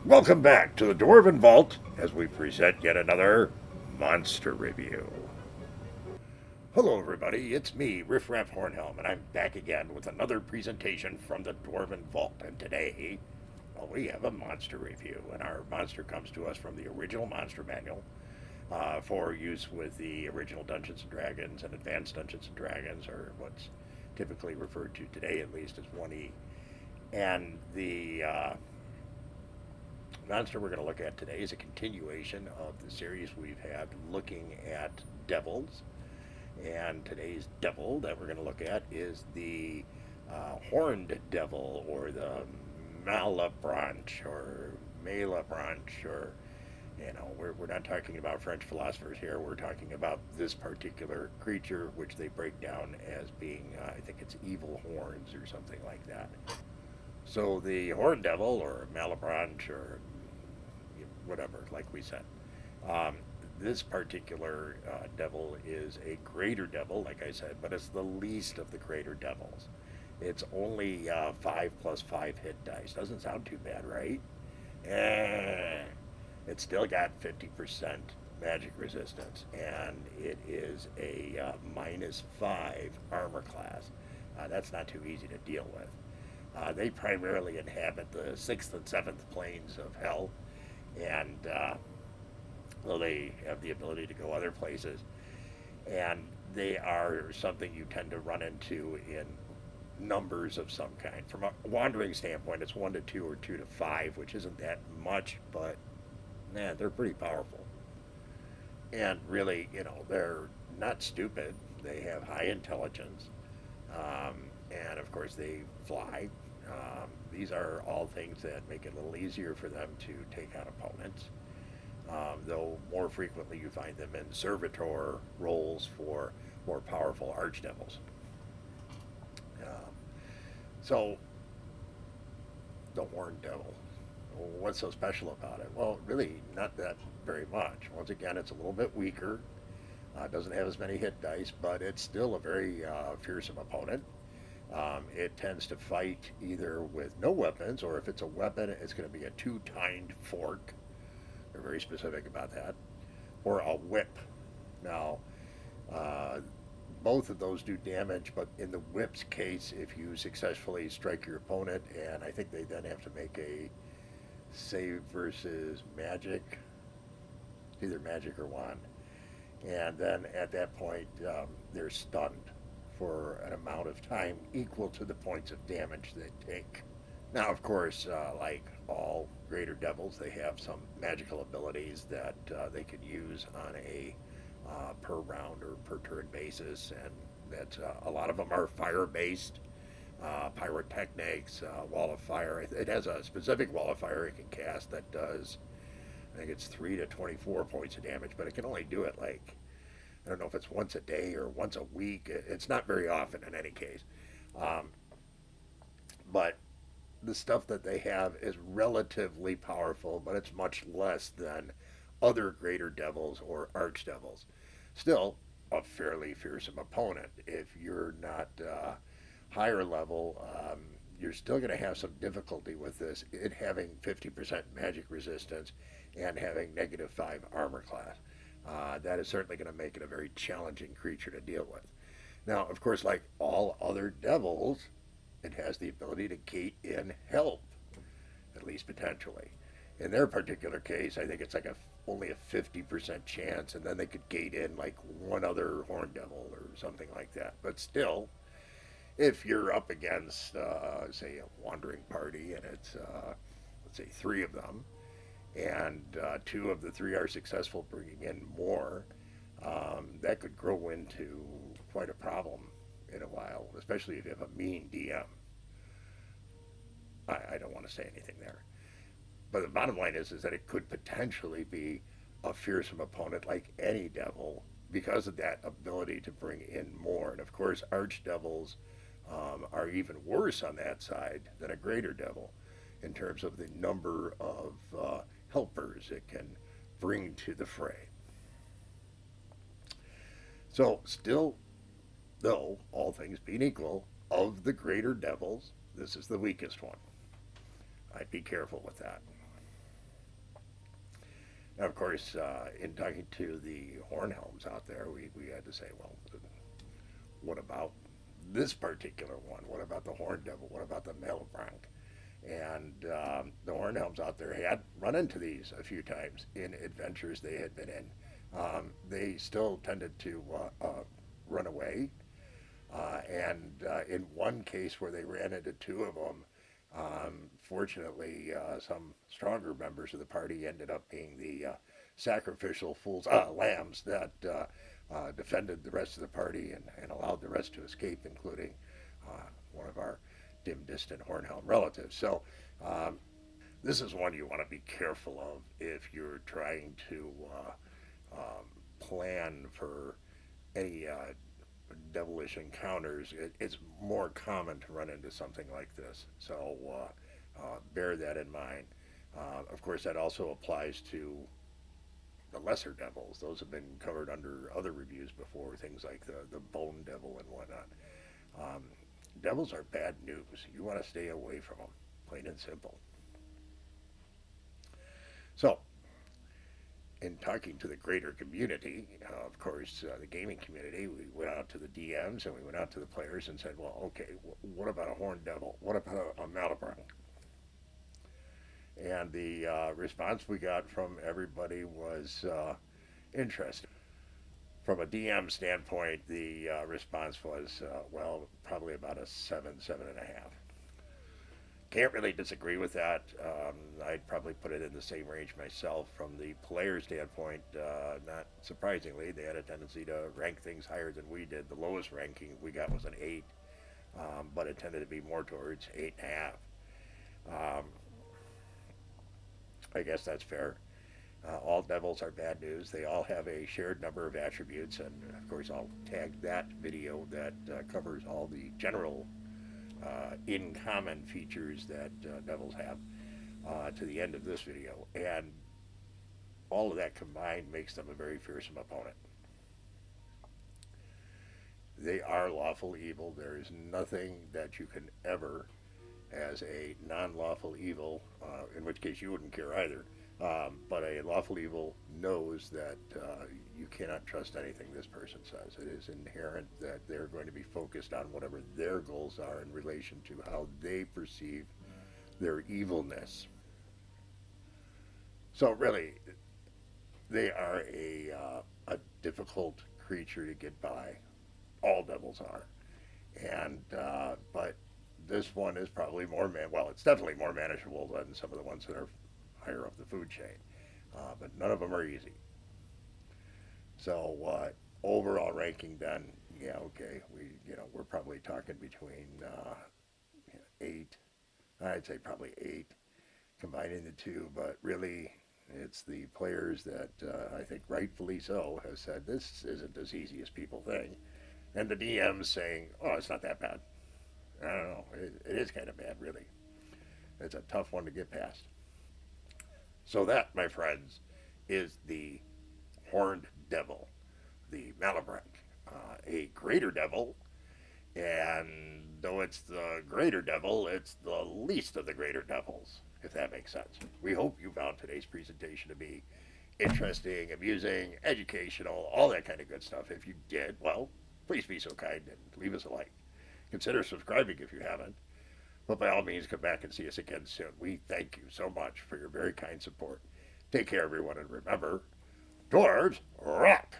Welcome back to the Dwarven Vault as we present yet another monster review. Hello, everybody. It's me, Riff Raff Hornhelm, and I'm back again with another presentation from the Dwarven Vault. And today, we have a monster review, and our monster comes to us from the original monster manual for use with the original Dungeons and Dragons and Advanced Dungeons and Dragons, or what's typically referred to today, at least, as 1E. And the monster we're going to look at today is a continuation of the series we've had looking at devils. And today's devil that we're going to look at is the horned devil, or the Malebranche, or Malebranche, or, we're not talking about French philosophers here. We're talking about this particular creature, which they break down as being, I think it's evil horns or something like that. So the horned devil, or Malebranche, or whatever, like we said. Um, this particular devil is a greater devil, like I said, but it's the least of the greater devils. It's only 5 plus 5 hit dice. Doesn't sound too bad, right? Eh. It's still got 50% magic resistance, and it is a -5 armor class. That's not too easy to deal with. They primarily inhabit the 6th and 7th planes of hell, and well, they have the ability to go other places, and they are something you tend to run into in numbers of some kind. From a wandering standpoint, it's 1 to 2 or 2 to 5, which isn't that much, but man, they're pretty powerful. And really, they're not stupid. They have high intelligence, and of course, they fly. These are all things that make it a little easier for them to take on opponents. Though more frequently you find them in servitor roles for more powerful archdevils. Um, so, the Horned Devil. What's so special about it? Well, really, not that very much. Once again, it's a little bit weaker. Doesn't have as many hit dice, but it's still a very fearsome opponent. It tends to fight either with no weapons, or if it's a weapon, it's going to be a two-tined fork. They're very specific about that. Or a whip. Now, uh, both of those do damage, but in the whip's case, if you successfully strike your opponent, and I think they then have to make a save versus magic, either magic or wand, and then at that point, they're stunned for an amount of time equal to the points of damage they take. Now, of course, like all greater devils, they have some magical abilities that they can use on a per round or per turn basis, and that a lot of them are fire based. Pyrotechnics, wall of fire. It has a specific wall of fire it can cast that does, I think it's 3 to 24 points of damage, but it can only do it like, I don't know if it's once a day or once a week. It's not very often in any case. Um, but the stuff that they have is relatively powerful, but it's much less than other greater devils or archdevils. Still, a fairly fearsome opponent. If you're not higher level, you're still going to have some difficulty with this. It having 50% magic resistance and having -5 armor class. That is certainly going to make it a very challenging creature to deal with. Now, of course, like all other devils, it has the ability to gate in help, at least potentially. In their particular case, I think it's like only a 50% chance, and then they could gate in like one other horn devil or something like that. But still, if you're up against, say, a wandering party, and it's, let's say, 3 of them, and 2 of the 3 are successful bringing in more, that could grow into quite a problem in a while, especially if you have a mean DM. I don't want to say anything there. But the bottom line is that it could potentially be a fearsome opponent like any devil because of that ability to bring in more. And of course, archdevils are even worse on that side than a greater devil in terms of the number of helpers it can bring to the fray. So, still, though, all things being equal, of the greater devils, this is the weakest one. I'd be careful with that. Of course, in talking to the Hornhelms out there, we had to say, well, what about this particular one? What about the Horn Devil? What about the Malebranche? And the Hornhelms out there had run into these a few times in adventures they had been in. They still tended to run away. And in one case where they ran into two of them, fortunately, some stronger members of the party ended up being the sacrificial fools, lambs that defended the rest of the party and allowed the rest to escape, including one of our dim distant Hornhelm relatives. So this is one you want to be careful of if you're trying to plan for any devilish encounters. It's more common to run into something like this. So bear that in mind. Of course, that also applies to the lesser devils. Those have been covered under other reviews before, things like the bone devil and whatnot. Um, Devils are bad news. You want to stay away from them, plain and simple. So, in talking to the greater community, of course, the gaming community, we went out to the DMs and we went out to the players and said, well, okay, what about a Horned Devil? What about a Malebranche? And the response we got from everybody was interesting. From a DM standpoint, the response was, well, probably about a 7.5. Can't really disagree with that. I'd probably put it in the same range myself. From the player standpoint, not surprisingly, they had a tendency to rank things higher than we did. The lowest ranking we got was an 8, but it tended to be more towards 8.5. I guess that's fair. All devils are bad news. They all have a shared number of attributes, and of course, I'll tag that video that covers all the general in common features that devils have to the end of this video. And all of that combined makes them a very fearsome opponent. They are lawful evil. There is nothing that you can ever, as a non lawful evil, in which case you wouldn't care either. But a lawful evil knows that you cannot trust anything this person says. It is inherent that they're going to be focused on whatever their goals are in relation to how they perceive their evilness. So really, they are a difficult creature to get by. All devils are, and but this one is probably well, it's definitely more manageable than some of the ones that are higher up the food chain. But none of them are easy. So overall ranking then, yeah, okay, we're probably talking between 8. I'd say probably 8, combining the two. But really, it's the players that I think rightfully so have said this isn't as easy as people think, and the DMs saying, oh, it's not that bad. I don't know. It is kind of bad, really. It's a tough one to get past. So that, my friends, is the Horned Devil, the Malebranche, a greater devil, and though it's the greater devil, it's the least of the greater devils, if that makes sense. We hope you found today's presentation to be interesting, amusing, educational, all that kind of good stuff. If you did, well, please be so kind and leave us a like. Consider subscribing if you haven't. But by all means, come back and see us again soon. We thank you so much for your very kind support. Take care, everyone, and remember, dwarves rock!